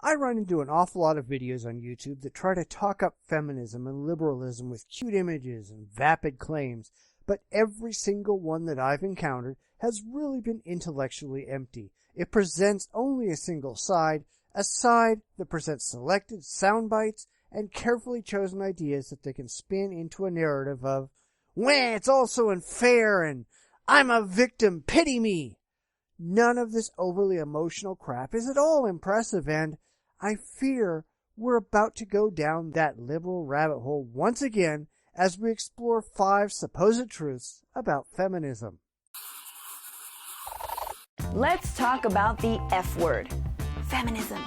I run into an awful lot of videos on YouTube that try to talk up feminism and liberalism with cute images and vapid claims, but every single one that I've encountered has really been intellectually empty. It presents only a single side, a side that presents selected sound bites and carefully chosen ideas that they can spin into a narrative of, "Wah, it's all so unfair," and "I'm a victim, pity me." None of this overly emotional crap is at all impressive, and I fear we're about to go down that liberal rabbit hole once again as we explore 5 supposed truths about feminism. Let's talk about the F word, feminism.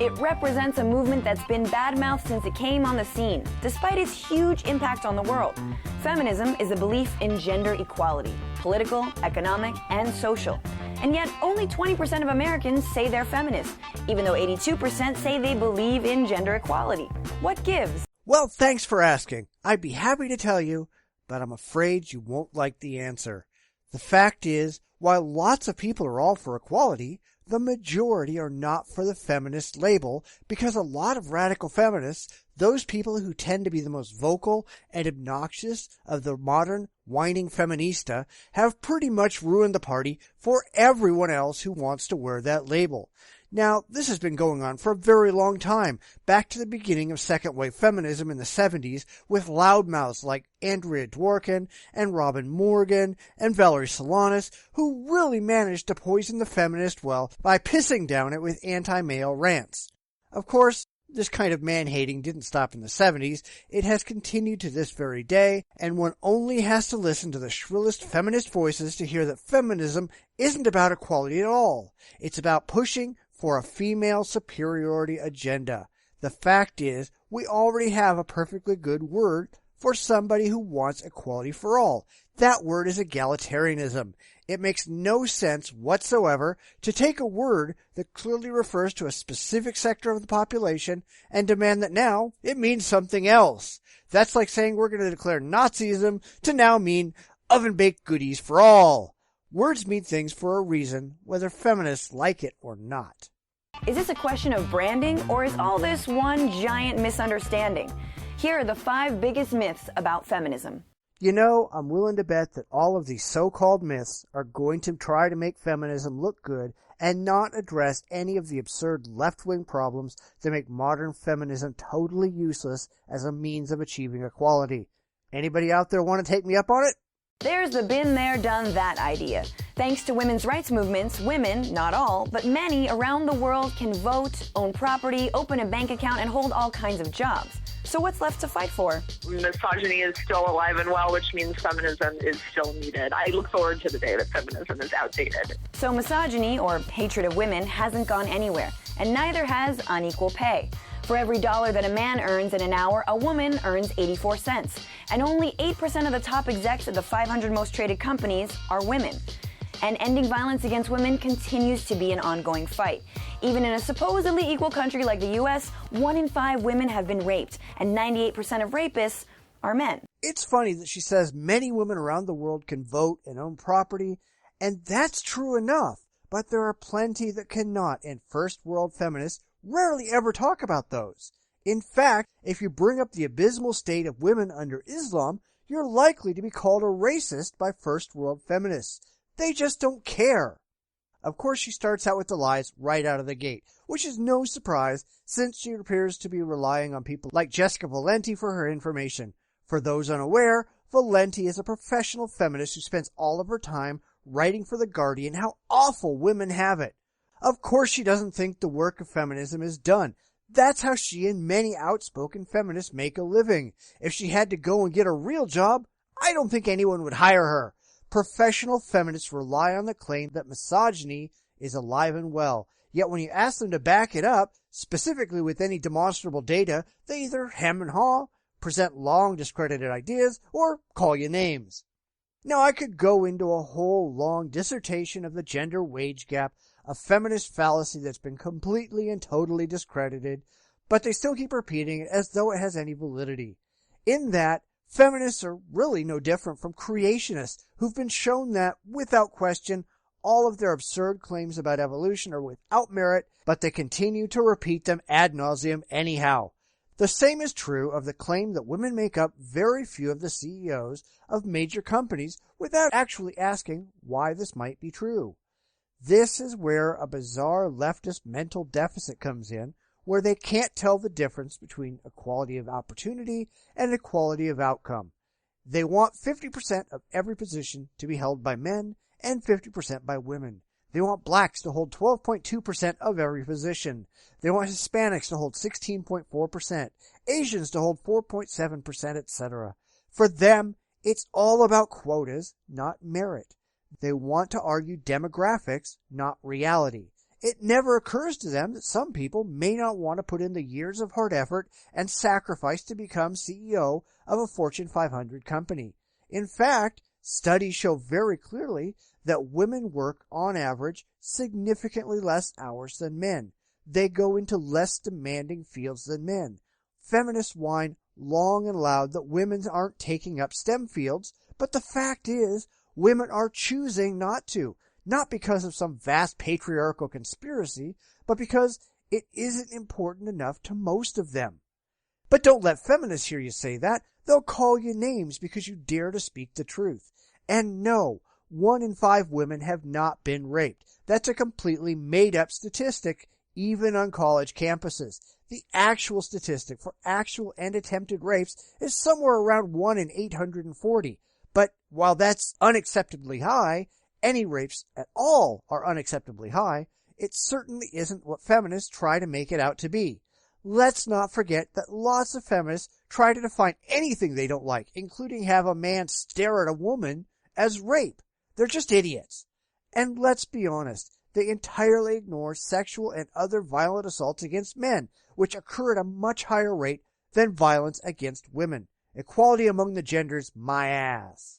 It represents a movement that's been badmouthed since it came on the scene, despite its huge impact on the world. Feminism is a belief in gender equality, political, economic, and social. And yet, only 20% of Americans say they're feminists, even though 82% say they believe in gender equality. What gives? Well, thanks for asking. I'd be happy to tell you, but I'm afraid you won't like the answer. The fact is, while lots of people are all for equality, the majority are not for the feminist label because a lot of radical feminists, those people who tend to be the most vocal and obnoxious of the modern whining feminista, have pretty much ruined the party for everyone else who wants to wear that label. Now, this has been going on for a very long time, back to the beginning of second-wave feminism in the 70s, with loudmouths like Andrea Dworkin and Robin Morgan and Valerie Solanas, who really managed to poison the feminist well by pissing down it with anti-male rants. Of course, this kind of man-hating didn't stop in the 70s. It has continued to this very day, and one only has to listen to the shrillest feminist voices to hear that feminism isn't about equality at all. It's about pushing for a female superiority agenda. The fact is, we already have a perfectly good word for somebody who wants equality for all. That word is egalitarianism. It makes no sense whatsoever to take a word that clearly refers to a specific sector of the population and demand that now it means something else. That's like saying we're going to declare Nazism to now mean oven-baked goodies for all. Words mean things for a reason, whether feminists like it or not. Is this a question of branding, or is all this one giant misunderstanding? Here are the 5 biggest myths about feminism. You know, I'm willing to bet that all of these so-called myths are going to try to make feminism look good and not address any of the absurd left-wing problems that make modern feminism totally useless as a means of achieving equality. Anybody out there want to take me up on it? There's the been there, done that idea. Thanks to women's rights movements, women, not all, but many around the world can vote, own property, open a bank account, and hold all kinds of jobs. So what's left to fight for? Misogyny is still alive and well, which means feminism is still needed. I look forward to the day that feminism is outdated. So misogyny, or hatred of women, hasn't gone anywhere, and neither has unequal pay. For every dollar that a man earns in an hour, a woman earns 84 cents. And only 8% of the top execs at the 500 most traded companies are women. And ending violence against women continues to be an ongoing fight. Even in a supposedly equal country like the US, 1 in 5 women have been raped, and 98% of rapists are men. It's funny that she says many women around the world can vote and own property, and that's true enough, but there are plenty that cannot, and first world feminists rarely ever talk about those. In fact, if you bring up the abysmal state of women under Islam, you're likely to be called a racist by first world feminists. They just don't care. Of course, she starts out with the lies right out of the gate, which is no surprise since she appears to be relying on people like Jessica Valenti for her information. For those unaware, Valenti is a professional feminist who spends all of her time writing for The Guardian how awful women have it. Of course she doesn't think the work of feminism is done. That's how she and many outspoken feminists make a living. If she had to go and get a real job, I don't think anyone would hire her. Professional feminists rely on the claim that misogyny is alive and well. Yet when you ask them to back it up, specifically with any demonstrable data, they either hem and haw, present long discredited ideas, or call you names. Now I could go into a whole long dissertation of the gender wage gap, a feminist fallacy that's been completely and totally discredited, but they still keep repeating it as though it has any validity. In that, feminists are really no different from creationists who've been shown that, without question, all of their absurd claims about evolution are without merit, but they continue to repeat them ad nauseum anyhow. The same is true of the claim that women make up very few of the CEOs of major companies without actually asking why this might be true. This is where a bizarre leftist mental deficit comes in, where they can't tell the difference between equality of opportunity and equality of outcome. They want 50% of every position to be held by men and 50% by women. They want blacks to hold 12.2% of every position. They want Hispanics to hold 16.4%, Asians to hold 4.7%, etc. For them, it's all about quotas, not merit. They want to argue demographics, not reality. It never occurs to them that some people may not want to put in the years of hard effort and sacrifice to become CEO of a Fortune 500 company. In fact, studies show very clearly that women work, on average, significantly less hours than men. They go into less demanding fields than men. Feminists whine long and loud that women aren't taking up STEM fields, but the fact is, women are choosing not to. Not because of some vast patriarchal conspiracy, but because it isn't important enough to most of them. But don't let feminists hear you say that. They'll call you names because you dare to speak the truth. And no, 1 in 5 women have not been raped. That's a completely made-up statistic, even on college campuses. The actual statistic for actual and attempted rapes is somewhere around 1 in 840. But while that's unacceptably high, any rapes at all are unacceptably high, it certainly isn't what feminists try to make it out to be. Let's not forget that lots of feminists try to define anything they don't like, including have a man stare at a woman, as rape. They're just idiots. And let's be honest, they entirely ignore sexual and other violent assaults against men, which occur at a much higher rate than violence against women. Equality among the genders, my ass.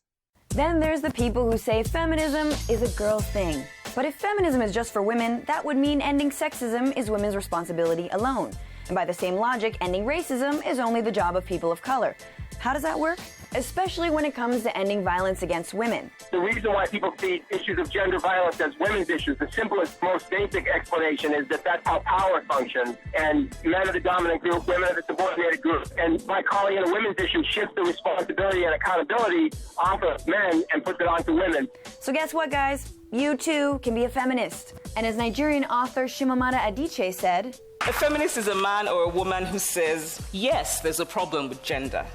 Then there's the people who say feminism is a girl thing. But if feminism is just for women, that would mean ending sexism is women's responsibility alone. And by the same logic, ending racism is only the job of people of color. How does that work? Especially when it comes to ending violence against women. The reason why people see issues of gender violence as women's issues, the simplest, most basic explanation is that that's how power functions. And men are the dominant group, women are the subordinated group. And by calling it a women's issue shifts the responsibility and accountability off of men and puts it onto women. So guess what, guys? You too can be a feminist. And as Nigerian author Chimamanda Adichie said, a feminist is a man or a woman who says, yes, there's a problem with gender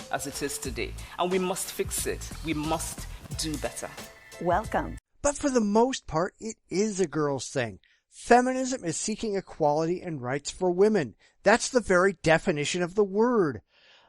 as it is today, and we must fix it. We must do better. Welcome. But for the most part, it is a girl's thing. Feminism is seeking equality and rights for women. That's the very definition of the word.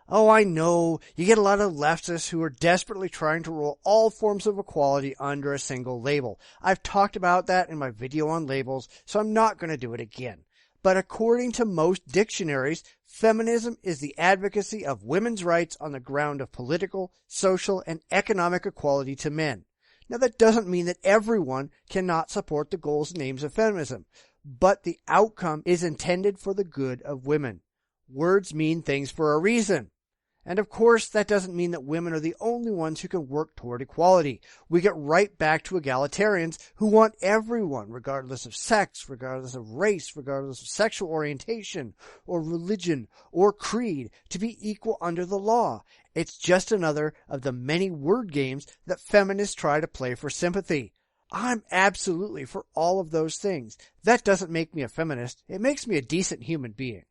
Oh, I know, you get a lot of leftists who are desperately trying to roll all forms of equality under a single label. I've talked about that in my video on labels, so I'm not going to do it again. But according to most dictionaries, feminism is the advocacy of women's rights on the ground of political, social, and economic equality to men. Now, that doesn't mean that everyone cannot support the goals and aims of feminism, but the outcome is intended for the good of women. Words mean things for a reason. And of course, that doesn't mean that women are the only ones who can work toward equality. We get right back to egalitarians who want everyone, regardless of sex, regardless of race, regardless of sexual orientation, or religion, or creed, to be equal under the law. It's just another of the many word games that feminists try to play for sympathy. I'm absolutely for all of those things. That doesn't make me a feminist. It makes me a decent human being.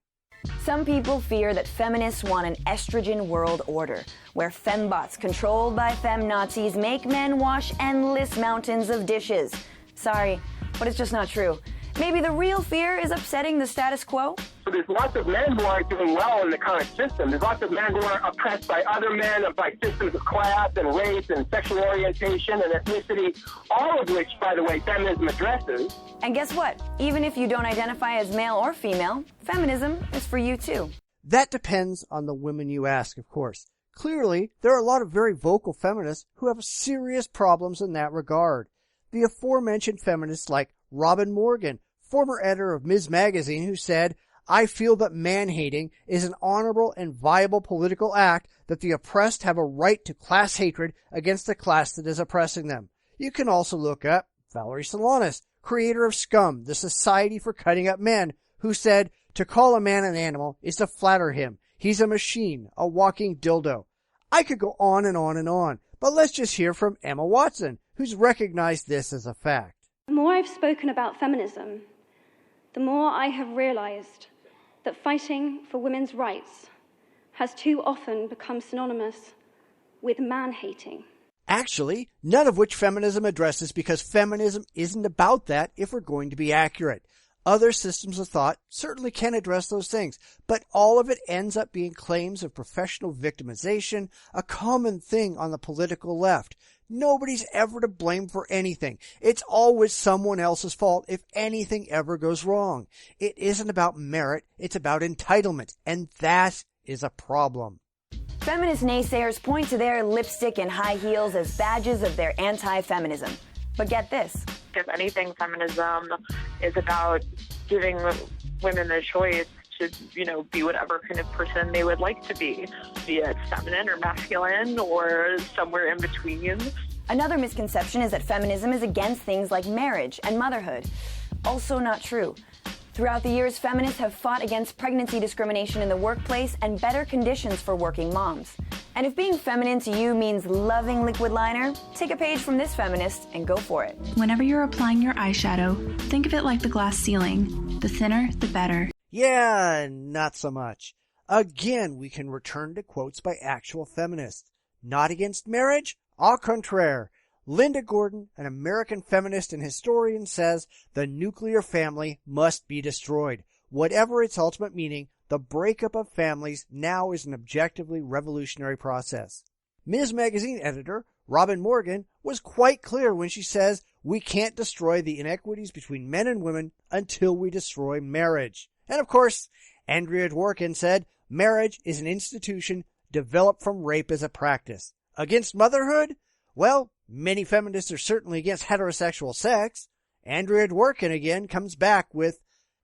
Some people fear that feminists want an estrogen world order, where fembots controlled by feminazis make men wash endless mountains of dishes. Sorry, but it's just not true. Maybe the real fear is upsetting the status quo? So there's lots of men who aren't doing well in the current system. There's lots of men who are oppressed by other men, by systems of class and race and sexual orientation and ethnicity, all of which, by the way, feminism addresses. And guess what? Even if you don't identify as male or female, feminism is for you too. That depends on the women you ask, of course. Clearly, there are a lot of very vocal feminists who have serious problems in that regard. The aforementioned feminists like Robin Morgan, former editor of Ms. Magazine, who said, I feel that man-hating is an honorable and viable political act, that the oppressed have a right to class hatred against the class that is oppressing them. You can also look up Valerie Solanas, creator of Scum, the Society for Cutting Up Men, who said, "To call a man an animal is to flatter him. He's a machine, a walking dildo." I could go on and on and on, but let's just hear from Emma Watson, who's recognized this as a fact. The more I've spoken about feminism, the more I have realized that fighting for women's rights has too often become synonymous with man-hating. Actually, none of which feminism addresses, because feminism isn't about that if we're going to be accurate. Other systems of thought certainly can address those things, but all of it ends up being claims of professional victimization, a common thing on the political left. Nobody's ever to blame for anything. It's always someone else's fault if anything ever goes wrong. It isn't about merit, it's about entitlement, and that is a problem. Feminist naysayers point to their lipstick and high heels as badges of their anti-feminism. But get this. If anything, feminism is about giving women the choice to, be whatever kind of person they would like to be it feminine or masculine or somewhere in between. Another misconception is that feminism is against things like marriage and motherhood. Also not true. Throughout the years, feminists have fought against pregnancy discrimination in the workplace and better conditions for working moms. And if being feminine to you means loving liquid liner, take a page from this feminist and go for it. Whenever you're applying your eyeshadow, think of it like the glass ceiling. The thinner, the better. Yeah, not so much. Again, we can return to quotes by actual feminists. Not against marriage? Au contraire. Linda Gordon, an American feminist and historian, says the nuclear family must be destroyed. Whatever its ultimate meaning, the breakup of families now is an objectively revolutionary process. Ms. Magazine editor Robin Morgan was quite clear when she says we can't destroy the inequities between men and women until we destroy marriage. And of course, Andrea Dworkin said marriage is an institution developed from rape as a practice. Against motherhood? Well, many feminists are certainly against heterosexual sex. Andrea Dworkin again comes back with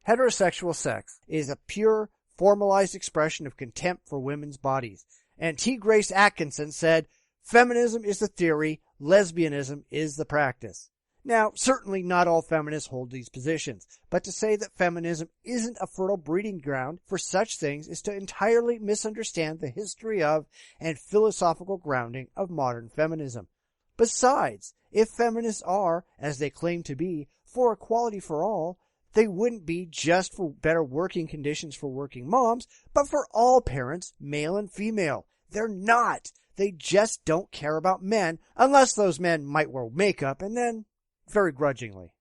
heterosexual sex is a pure, formalized expression of contempt for women's bodies. And T. Grace Atkinson said, feminism is the theory, lesbianism is the practice. Now, certainly not all feminists hold these positions, but to say that feminism isn't a fertile breeding ground for such things is to entirely misunderstand the history of and philosophical grounding of modern feminism. Besides, if feminists are, as they claim to be, for equality for all, they wouldn't be just for better working conditions for working moms, but for all parents, male and female. They're not. They just don't care about men, unless those men might wear makeup, and then very grudgingly.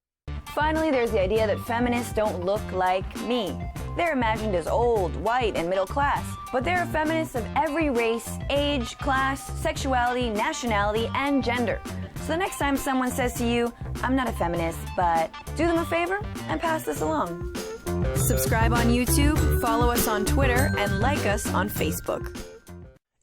Finally, there's the idea that feminists don't look like me. They're imagined as old, white, and middle class. But there are feminists of every race, age, class, sexuality, nationality, and gender. So the next time someone says to you, I'm not a feminist, but do them a favor and pass this along. Subscribe on YouTube, follow us on Twitter, and like us on Facebook.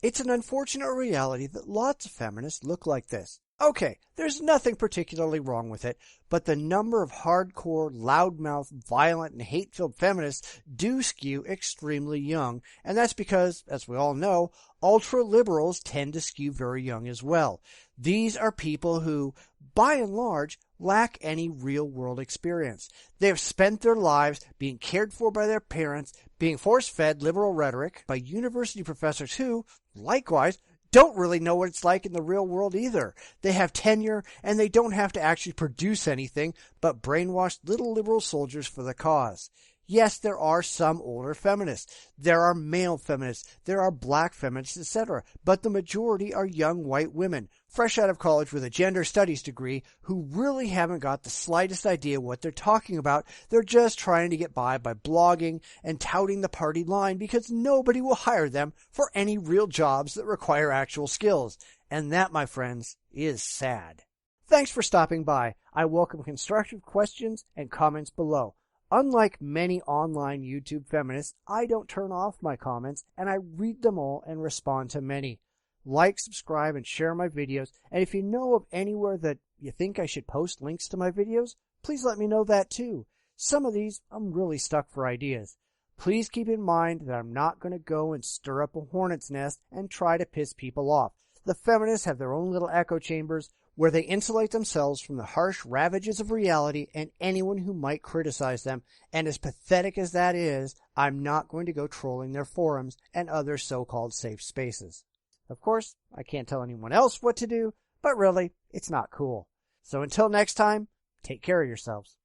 It's an unfortunate reality that lots of feminists look like this. Okay, there's nothing particularly wrong with it, but the number of hardcore, loudmouth, violent, and hate-filled feminists do skew extremely young, and that's because, as we all know, ultra-liberals tend to skew very young as well. These are people who, by and large, lack any real-world experience. They have spent their lives being cared for by their parents, being force-fed liberal rhetoric by university professors who, likewise, don't really know what it's like in the real world either. They have tenure, and they don't have to actually produce anything but brainwashed little liberal soldiers for the cause. Yes, there are some older feminists. There are male feminists. There are black feminists, etc. But the majority are young white women, fresh out of college with a gender studies degree, who really haven't got the slightest idea what they're talking about. They're just trying to get by blogging and touting the party line because nobody will hire them for any real jobs that require actual skills. And that, my friends, is sad. Thanks for stopping by. I welcome constructive questions and comments below. Unlike many online YouTube feminists, I don't turn off my comments, and I read them all and respond to many. Like, subscribe, and share my videos, and if you know of anywhere that you think I should post links to my videos, please let me know that too. Some of these, I'm really stuck for ideas. Please keep in mind that I'm not going to go and stir up a hornet's nest and try to piss people off. The feminists have their own little echo chambers. where they insulate themselves from the harsh ravages of reality and anyone who might criticize them. And as pathetic as that is, I'm not going to go trolling their forums and other so-called safe spaces. Of course, I can't tell anyone else what to do, but really, it's not cool. So until next time, take care of yourselves.